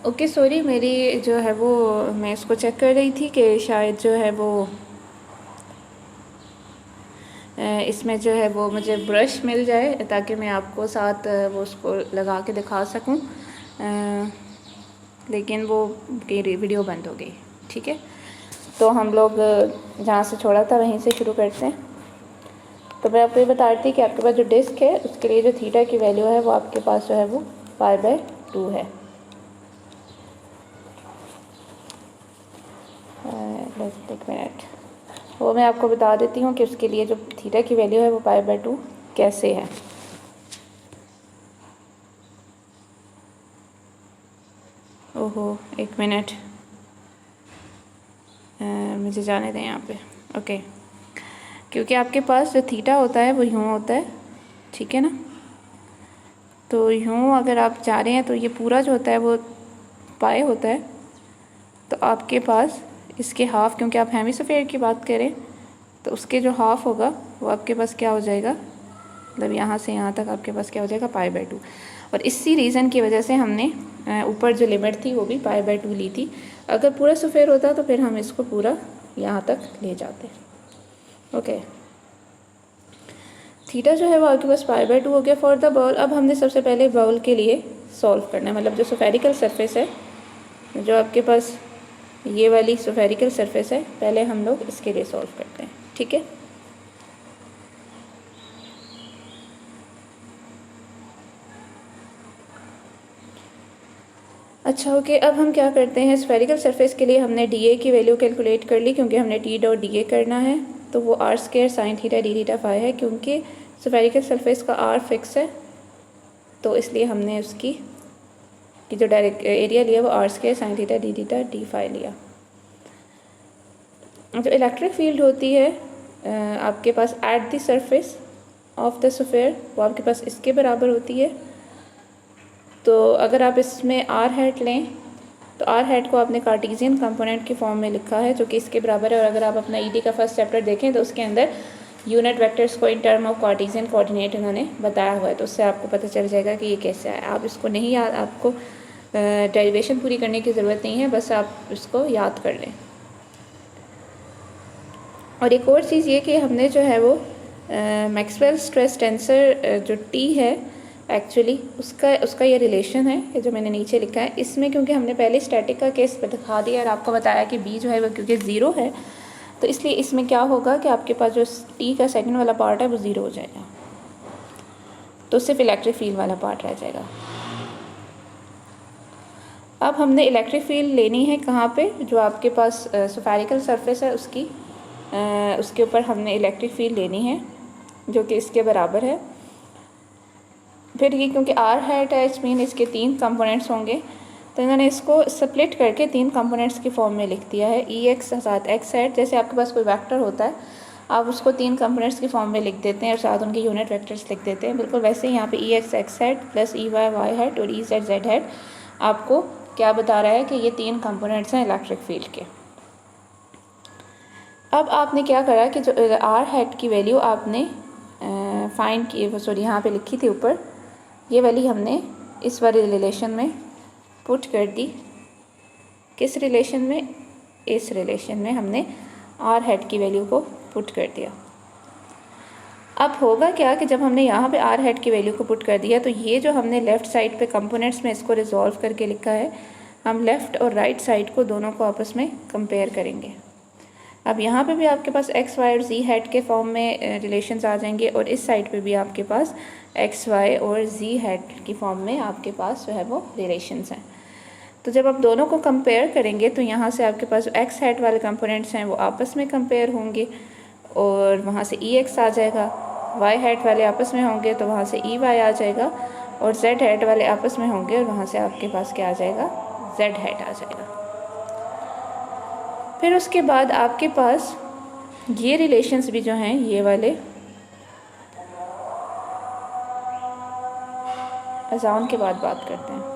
Okay sorry, मेरी जो है वो मैं इसको चेक कर रही थी कि शायद जो है वो इसमें जो है वो मुझे ब्रश मिल जाए ताकि मैं आपको साथ वो उसको लगा के दिखा सकूं। लेकिन वो वीडियो बंद हो गई। ठीक है, तो हम लोग जहाँ से छोड़ा था वहीं से शुरू करते हैं। तो मैं आपको ये बता रही थी कि आपके पास जो डिस्क है उसके लिए जो थीटा की वैल्यू है वो आपके पास जो है वो π/2 है। एक मिनट, वो मैं आपको बता देती हूँ कि उसके लिए जो थीटा की वैल्यू है वो π/2 कैसे है। ओहो, एक मिनट, मुझे जाने दें यहाँ पे। ओके, क्योंकि आपके पास जो थीटा होता है वो यूँ होता है, ठीक है ना। तो यूँ अगर आप जा रहे हैं तो ये पूरा जो होता है वो पाए होता है। तो आपके पास इसके हाफ, क्योंकि आप हेमिस्फीयर की बात करें तो उसके जो हाफ होगा वो आपके पास क्या हो जाएगा, मतलब यहाँ से यहाँ तक आपके पास क्या हो जाएगा π/2। और इसी रीज़न की वजह से हमने ऊपर जो लिमिट थी वो भी π/2 ली थी। अगर पूरा स्फीयर होता तो फिर हम इसको पूरा यहाँ तक ले जाते। ओके, थीटा जो है वो आपके पास π/2 हो गया फॉर द बाउल। अब हमने सबसे पहले बाउल के लिए सॉल्व करना है, मतलब जो स्फेरिकल सरफेस है, जो आपके पास ये वाली स्फेरिकल सरफेस है, पहले हम लोग इसके लिए सॉल्व करते हैं। ठीक है, अच्छा ओके। अब हम क्या करते हैं, स्फेरिकल सरफेस के लिए हमने dA की वैल्यू कैलकुलेट कर ली, क्योंकि हमने T.dA करना है। तो वो r² sin theta d theta phi है, क्योंकि स्फेरिकल सरफेस का r फिक्स है तो इसलिए हमने उसकी कि जो डायरेक्ट एरिया लिया वो r² sin theta d theta d phi लिया। जो इलेक्ट्रिक फील्ड होती है आपके पास at the surface of the sphere, वो आपके पास इसके बराबर होती है। तो अगर आप इसमें आर हैट लें तो आर हैट को आपने कार्टेशियन कंपोनेंट की फॉर्म में लिखा है जो कि इसके बराबर है। और अगर आप अपना ईडी का फर्स्ट चैप्टर देखें तो उसके अंदर यूनिट वेक्टर्स को in term of Cartesian coordinate उन्होंने बताया हुआ है, तो उससे आपको पता चल जाएगा कि ये कैसे है। आप इसको नहीं याद, आपको डेरिवेशन पूरी करने की ज़रूरत नहीं है, बस आप इसको याद कर लें। और एक और चीज़ ये कि हमने जो है वो मैक्सवेल स्ट्रेस टेंसर जो टी है एक्चुअली उसका ये रिलेशन है, ये जो मैंने नीचे लिखा है इसमें, क्योंकि हमने पहले स्टैटिक का केस दिखा दिया और आपको बताया कि बी जो है वो क्योंकि ज़ीरो है, तो इसलिए इसमें क्या होगा कि आपके पास जो टी का सेकंड वाला पार्ट है वो ज़ीरो हो जाएगा, तो सिर्फ इलेक्ट्रिक फील्ड वाला पार्ट रह जाएगा। अब हमने इलेक्ट्रिक फील्ड लेनी है कहाँ पे, जो आपके पास स्फेरिकल सरफेस है उसके ऊपर हमने इलेक्ट्रिक फील्ड लेनी है जो कि इसके बराबर है। फिर ये क्योंकि आर हैट है, इस मीन इसके 3 कंपोनेंट्स होंगे, तो इन्होंने इसको स्प्लिट करके 3 कंपोनेंट्स की फॉर्म में लिख दिया है। ई एक्स साथ एक्स हैट, जैसे आपके पास कोई वेक्टर होता है आप उसको 3 कंपोनेंट्स की फॉर्म में लिख देते हैं और साथ उनके यूनिट वेक्टर्स लिख देते हैं, बिल्कुल वैसे ही यहाँ पे E X X hat plus E Y Y hat और ई जेड जेड हैट आपको क्या बता रहा है कि ये 3 कंपोनेंट्स हैं इलेक्ट्रिक फील्ड के। अब आपने क्या करा कि जो आर हैट की वैल्यू आपने फाइंड की, सॉरी यहाँ पे लिखी थी ऊपर, ये वाली हमने इस वाले रिलेशन में पुट कर दी। किस रिलेशन में, इस रिलेशन में हमने आर हैट की वैल्यू को पुट कर दिया। अब होगा क्या कि जब हमने यहाँ पे आर हैट की वैल्यू को पुट कर दिया तो ये जो हमने लेफ़्ट साइड पे कंपोनेंट्स में इसको रिजॉल्व करके लिखा है, हम लेफ़्ट और राइट साइड को दोनों को आपस में कंपेयर करेंगे। अब यहाँ पे भी आपके पास एक्स वाई और जी हैट के फॉर्म में रिलेशंस आ जाएंगे और इस साइड पे भी आपके पास एक्स वाई और जी हैट की फॉर्म में आपके पास जो है वो रिलेशंस हैं। तो जब आप दोनों को कंपेयर करेंगे तो यहाँ से आपके पास जो एक्स हैट वाले कंपोनेंट्स हैं वो आपस में कंपेयर होंगे और वहाँ से ई एक्स आ जाएगा, वाई हैट वाले आपस में होंगे तो वहाँ से ई वाई आ जाएगा और जेड हैट वाले आपस में होंगे और वहाँ से आपके पास क्या आ जाएगा, जेड हैट आ जाएगा। फिर उसके बाद आपके पास ये रिलेशंस भी जो हैं ये वाले अज़ान के बाद बात करते हैं।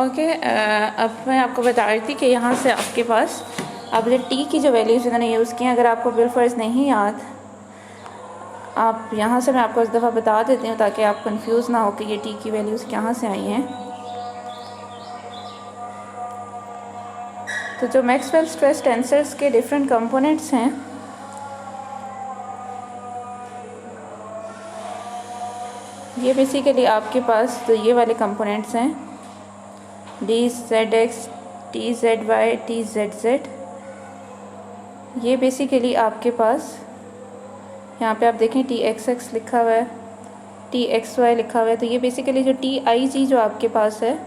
ओके, अब मैं आपको बता रही थी कि यहाँ से आपके पास अब जो टी की जो वैल्यूज़ इन्होंने यूज़ की हैं, अगर आपको बिलफर्ज नहीं याद आप यहाँ से मैं आपको इस दफ़ा बता देती हूँ ताकि आप कंफ्यूज ना हो कि ये टी की वैल्यूज़ कहाँ से आई हैं। तो जो मैक्सवेल स्ट्रेस टेंसर्स के डिफरेंट कंपोनेंट्स हैं, ये बेसिकली आपके पास तो ये वाले कंपोनेंट्स हैं, D Z X, T Z Y, T Z Z. ये बेसिकली आपके पास यहाँ पे आप देखें टी एक्स एक्स लिखा हुआ है, टी एक्स वाई लिखा हुआ है। तो ये बेसिकली जो टी आई जी जो आपके पास है,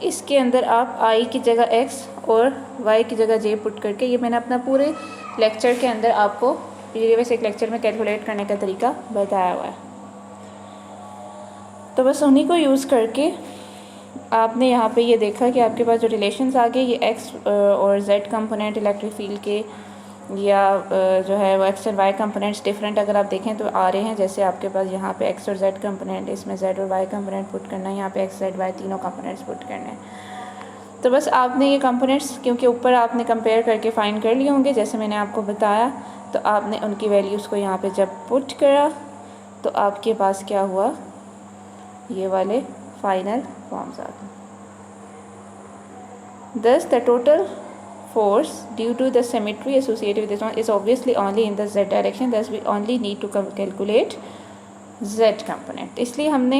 इसके अंदर आप आई की जगह एक्स और वाई की जगह जे पुट करके, ये मैंने अपना पूरे लेक्चर के अंदर आपको प्रीवियस एक लेक्चर में कैलकुलेट करने का तरीका बताया हुआ है। तो बस उन्हीं को यूज़ करके आपने यहाँ पे ये देखा कि आपके पास जो रिलेशंस आ गए, ये एक्स और जेड कंपोनेंट इलेक्ट्रिक फील्ड के या जो है वो X and Y components different अगर आप देखें तो आ रहे हैं। जैसे आपके पास यहाँ पे एक्स और जेड कंपोनेंट, इसमें जेड और वाई कंपोनेंट पुट करना है, यहाँ पे एक्स जेड वाई तीनों कंपोनेंट्स पुट करने हैं। तो बस आपने ये कंपोनेंट्स क्योंकि ऊपर आपने कंपेयर करके फाइंड कर लिए होंगे जैसे मैंने आपको बताया, तो आपने उनकी वैल्यूज़ को यहाँ पे जब पुट करा तो आपके पास क्या हुआ, ये वाले फाइनल फॉर्म्स आ गए। Thus the total force due to the symmetry associated with this one is obviously only in the z direction. Thus we only need to calculate z component. इसलिए हमने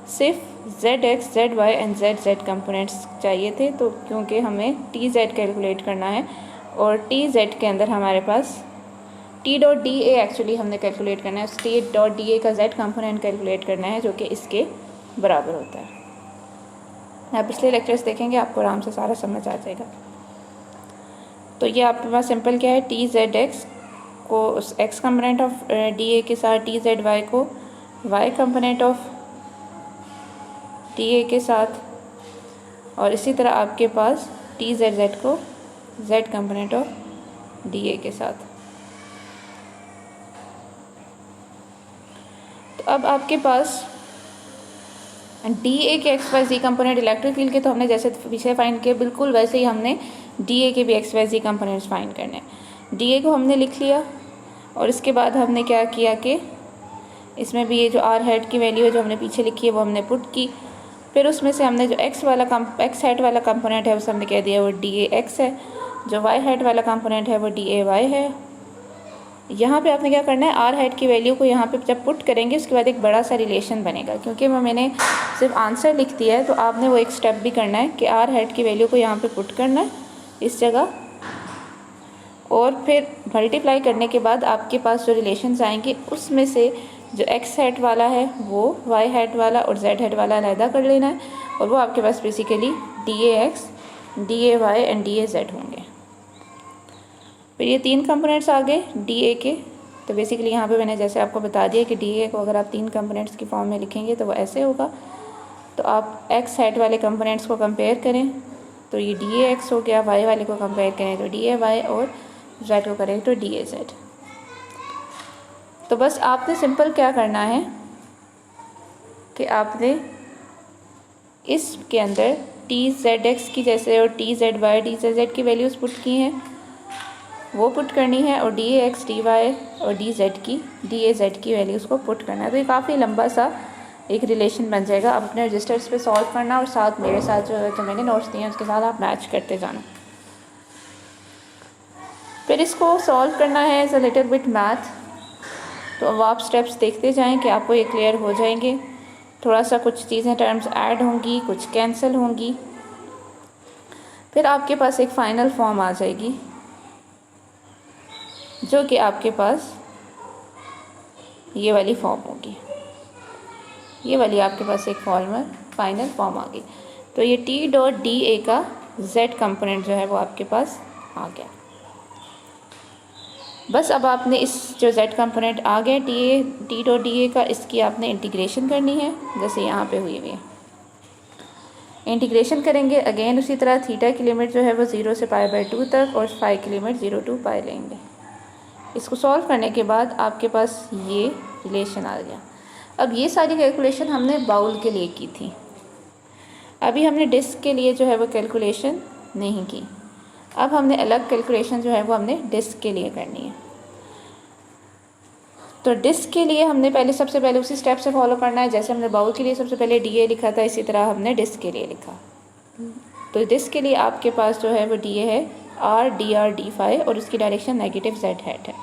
सिर्फ z x, z y and z z components चाहिए थे। तो क्योंकि हमें t z calculate करना है और t z के अंदर हमारे पास t dot D A actually हमने कैलकुलेट करना है, उस t डॉट डी ए का z कंपोनेंट कैलकुलेट करना है जो कि इसके बराबर होता है। आप पिछले लेक्चर्स देखेंगे आपको आराम से सारा समझ आ जाएगा। तो ये आपके पास सिंपल क्या है, टी जेड एक्स को उस X component of D A के साथ, टी जेड वाई को Y component of D A के साथ, और इसी तरह आपके पास टी जेड जेड को Z component of D A के साथ। तो अब आपके पास डी ए के X Y G component electric field के तो हमने जैसे पीछे फाइंड किए बिल्कुल वैसे ही हमने डी ए के भी एक्स वाई जी कंपोनेंट्स फाइंड करने हैं। डी ए को हमने लिख लिया और इसके बाद हमने क्या किया कि इसमें भी ये जो आर हेड की वैल्यू है जो हमने पीछे लिखी है वो हमने पुट की। फिर उसमें से हमने जो एक्स हेड वाला कंपोनेंट है उसे हमने कह दिया वो डी ए एक्स है, जो वाई हेड वाला कंपोनेंट है वो डी ए वाई है। यहाँ पे आपने क्या करना है, आर हेड की वैल्यू को यहाँ पे जब पुट करेंगे उसके बाद एक बड़ा सा रिलेशन बनेगा। क्योंकि मैंने सिर्फ आंसर लिख दिया है तो आपने वो एक स्टेप भी करना है कि आर हेड की वैल्यू को यहाँ पे पुट करना है इस जगह, और फिर मल्टीप्लाई करने के बाद आपके पास जो रिलेशंस आएंगे उसमें से जो एक्स हेड वाला है वो वाई हेड वाला और जेड हेड वाला अलहदा कर लेना है, और वो आपके पास basically D A X, D A Y and D A Z होंगे। फिर ये तीन कंपोनेंट्स आ गए डी ए के। तो बेसिकली यहाँ पे मैंने जैसे आपको बता दिया कि डी ए को अगर आप तीन कंपोनेंट्स की फॉर्म में लिखेंगे तो वो ऐसे होगा। तो आप एक्स हेड वाले कंपोनेंट्स को कंपेयर करें तो ये डी ए एक्स हो गया, वाई वाले को कंपेयर करें तो डी ए वाई, और जेड को करें तो डी ए जेड। तो बस आपने सिंपल क्या करना है कि आपने इसके अंदर टी जेड एक्स की जैसे और T Z Y, D Z Z की वैल्यूज़ पुट की हैं वो पुट करनी है, और D A X, D Y और डी जेड की, डी ए जेड की वैल्यूज़ को पुट करना है। तो ये काफ़ी लंबा सा एक रिलेशन बन जाएगा। आप अपने रजिस्टर्स पे सॉल्व करना और साथ मेरे साथ जो मैंने नोट्स दिए हैं उसके साथ आप मैच करते जाना। फिर इसको सॉल्व करना है as a little bit math. तो अब आप स्टेप्स देखते जाएं कि आपको ये क्लियर हो जाएंगे। थोड़ा सा कुछ चीज़ें टर्म्स ऐड होंगी, कुछ कैंसिल होंगी, फिर आपके पास एक फ़ाइनल फॉर्म आ जाएगी जो कि आपके पास ये वाली फॉर्म होगी। ये वाली आपके पास एक फॉर्मल फाइनल फॉर्म आ गई। तो ये टी डॉट डी ए का जेड कंपोनेंट जो है वो आपके पास आ गया। बस अब आपने इस जो जेड कंपोनेंट आ गया टी डॉट डी ए का, इसकी आपने इंटीग्रेशन करनी है जैसे यहाँ पे हुई है। इंटीग्रेशन करेंगे अगेन उसी तरह थीटा की लिमिट जो है वो 0 से π/2 तक और फाई की लिमिट 0 to π लेंगे। इसको सॉल्व करने के बाद आपके पास ये रिलेशन आ गया। अब ये सारी कैलकुलेशन हमने बाउल के लिए की थी, अभी हमने डिस्क के लिए जो है वो कैलकुलेशन नहीं की। अब हमने अलग कैलकुलेशन जो है वो हमने डिस्क के लिए करनी है। तो डिस्क के लिए हमने सबसे पहले उसी स्टेप से फॉलो करना है। जैसे हमने बाउल के लिए सबसे पहले DA लिखा था, इसी तरह हमने डिस्क के लिए लिखा। तो डिस्क के लिए आपके पास जो है वो DA है RDR_D5 और उसकी डायरेक्शन नेगेटिव Z हैट है।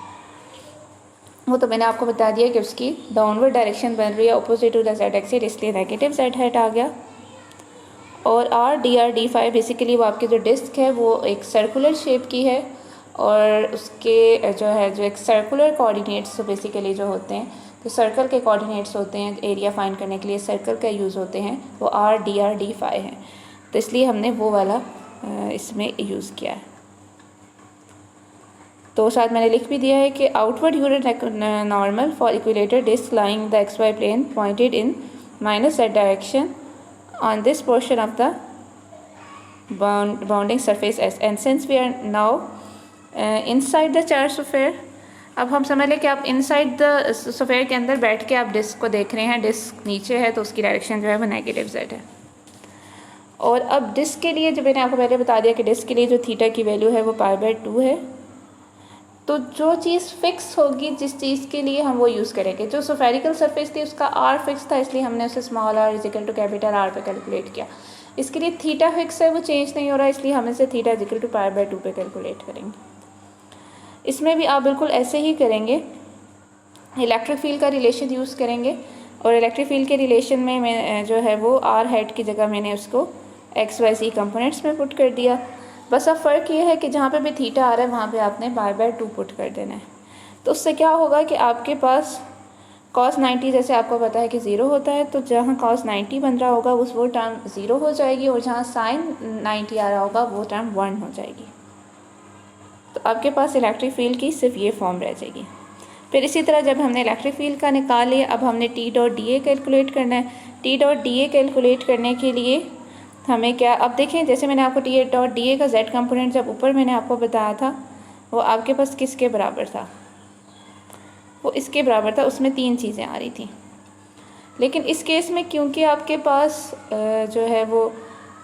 वो तो मैंने आपको बता दिया कि उसकी डाउनवर्ड डायरेक्शन बन रही है opposite to the Z axis, इसलिए नेगेटिव Z हैट आ गया। और RDR_D5 बेसिकली वो आपकी जो डिस्क है वो एक सर्कुलर शेप की है और उसके जो एक सर्कुलर कोऑर्डिनेट्स बेसिकली जो होते हैं, तो सर्कल के कोऑर्डिनेट्स होते हैं एरिया फाइंड करने के लिए सर्कल का यूज़ होते हैं, वो RDR_D5 है। तो इसलिए हमने वो वाला इसमें यूज़ किया है। तो साथ मैंने लिख भी दिया है कि outward unit normal for equilateral disc lying the XY plane pointed in -Z direction on this portion of the bounding surface S, and since we are now inside the charged sphere, अब हम समझ लें कि आप inside the sphere के अंदर बैठ के आप डिस्क को देख रहे हैं। डिस्क नीचे है तो उसकी डायरेक्शन जो है वो नेगेटिव Z है। और अब डिस्क के लिए जो मैंने आपको पहले बता दिया कि डिस्क के लिए जो थीटा की वैल्यू है वो π/2 है। तो जो चीज़ फिक्स होगी, जिस चीज़ के लिए हम वो यूज़ करेंगे। जो स्फेरिकल सरफेस थी उसका R फिक्स था, इसलिए हमने उसे small r equal to capital R पे कैलकुलेट किया। इसके लिए थीटा फिक्स है, वो चेंज नहीं हो रहा, इसलिए हम इसे थीटा इक्वल टू π/2 पे कैलकुलेट करेंगे। इसमें भी आप बिल्कुल ऐसे ही करेंगे, इलेक्ट्रिक फील्ड का रिलेशन यूज़ करेंगे। और इलेक्ट्रिक फील्ड के रिलेशन में मैं जो है वो R हेड की जगह मैंने उसको XYZ कंपोनेंट्स में पुट कर दिया। बस अब फ़र्क ये है कि जहाँ पे भी थीटा आ रहा है वहाँ पे आपने π/2 पुट कर देना है। तो उससे क्या होगा कि आपके पास cos 90 जैसे आपको पता है कि 0 होता है, तो जहाँ cos 90 बन रहा होगा वो टर्म 0 हो जाएगी और जहाँ sin 90 आ रहा होगा वो टर्म 1 हो जाएगी। तो आपके पास इलेक्ट्रिक फील्ड की सिर्फ ये फॉर्म रह जाएगी। फिर इसी तरह जब हमने इलेक्ट्रिक फील्ड का निकाल लिया, अब हमने T.DA कैलकुलेट करना है। T.DA कैलकुलेट करने के लिए हमें क्या, अब देखें जैसे मैंने आपको T.DA का Z कंपोनेंट जब ऊपर मैंने आपको बताया था वो आपके पास किसके बराबर था, वो इसके बराबर था। उसमें 3 चीज़ें आ रही थी। लेकिन इस केस में क्योंकि आपके पास जो है वो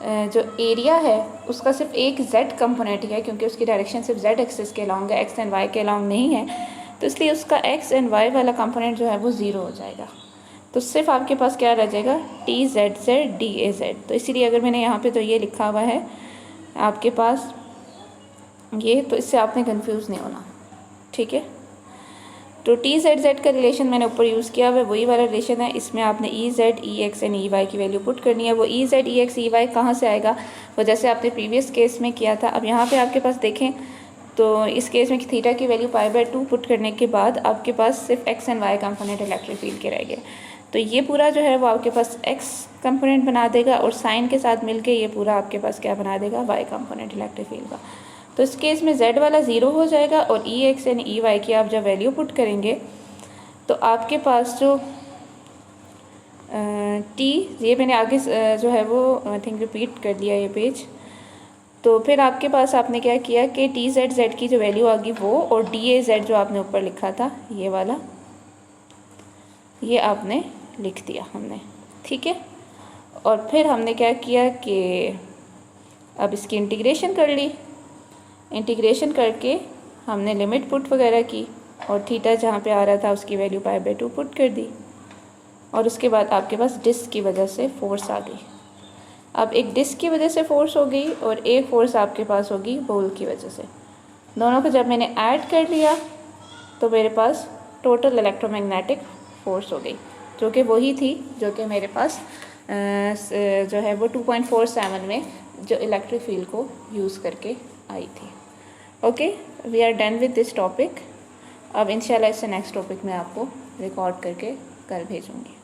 जो एरिया है उसका सिर्फ एक Z कंपोनेंट ही है, क्योंकि उसकी डायरेक्शन सिर्फ Z एक्सिस के अलॉन्ग है, X एंड Y के अलॉन्ग नहीं है, तो इसलिए उसका X एंड Y वाला कंपोनेंट जो है वो 0 हो जाएगा। तो सिर्फ आपके पास क्या रह जाएगा, TZZ तो इसीलिए अगर मैंने यहाँ पे तो ये लिखा हुआ है आपके पास ये, तो इससे आपने कंफ्यूज नहीं होना, ठीक है। तो TZZ का रिलेशन मैंने ऊपर यूज़ किया हुआ है, वही वाला रिलेशन है। इसमें आपने EZ, EX एंड EY की वैल्यू पुट करनी है। वो EZ, EX, EY कहाँ से आएगा, वो जैसे आपने प्रीवियस केस में किया था। अब यहाँ पे आपके पास देखें तो इस केस में थीटा की वैल्यू π/2 पुट करने के बाद आपके पास सिर्फ X and Y component electric field के रह गए। तो ये पूरा जो है वो आपके पास X कंपोनेंट बना देगा और साइन के साथ मिलके ये पूरा आपके पास क्या बना देगा, Y कंपोनेंट इलेक्ट्रिक फील्ड का। तो इस केस में Z वाला 0 हो जाएगा और EX एंड EY की आप जब वैल्यू पुट करेंगे तो आपके पास जो T, ये मैंने आगे जो है वो आई थिंक रिपीट कर दिया ये पेज। तो फिर आपके पास आपने क्या किया कि TZZ की जो वैल्यू आ गई वो, और DAZ जो आपने ऊपर लिखा था ये वाला, ये आपने लिख दिया हमने, ठीक है। और फिर हमने क्या किया कि अब इसकी इंटीग्रेशन कर ली। इंटीग्रेशन करके हमने लिमिट पुट वगैरह की और थीटा जहाँ पे आ रहा था उसकी वैल्यू π/2 पुट कर दी। और उसके बाद आपके पास डिस्क की वजह से फोर्स आ गई। अब एक डिस्क की वजह से फोर्स हो गई और एक फोर्स आपके पास होगी बॉल की वजह से। दोनों को जब मैंने ऐड कर लिया तो मेरे पास टोटल इलेक्ट्रोमैग्नेटिक फोर्स हो गई, जो कि वही थी जो कि मेरे पास जो है वो 2.47 में जो इलेक्ट्रिक फील्ड को यूज़ करके आई थी। Okay, we are done with this topic. अब इंशाल्लाह इससे नेक्स्ट टॉपिक में आपको रिकॉर्ड करके कल भेजूँगी।